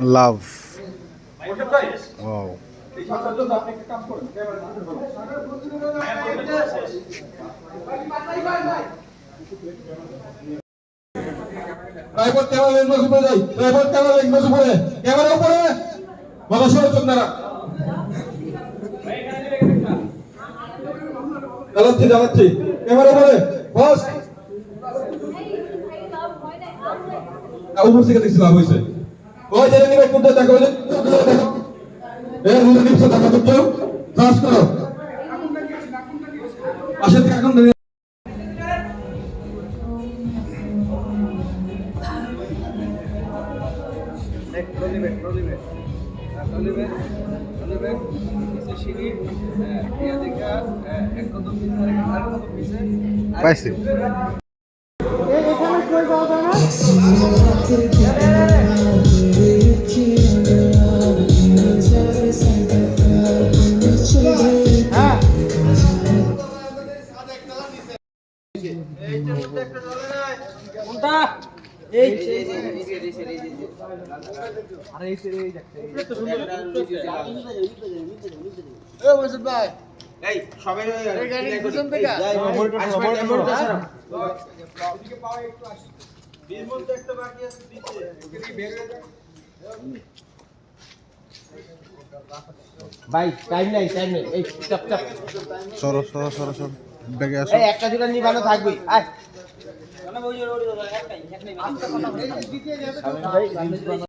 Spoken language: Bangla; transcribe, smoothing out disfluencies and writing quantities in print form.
love wow tripod camera lens উপরে যাই ট্রাইপড ক্যামেরা লেন্স উপরে ক্যামেরা উপরে বাবা সরে চোখ নাড়া জ্বালাচ্ছি ক্যামেরা উপরে বস উপর থেকে দেখছি লাভ হয়েছে ওই জেনে নিবে কোনটা দেখো ওই এই রুল নিচে দেখা তো কেউ সার্চ করো পাশে থেকে এখন পাইছি ভাই টাইম নাই এই চাপ চাপ সরো সরো সরো সরো ব্যাগে আসো এই একটা দুটো নিবানো থাকবি আয়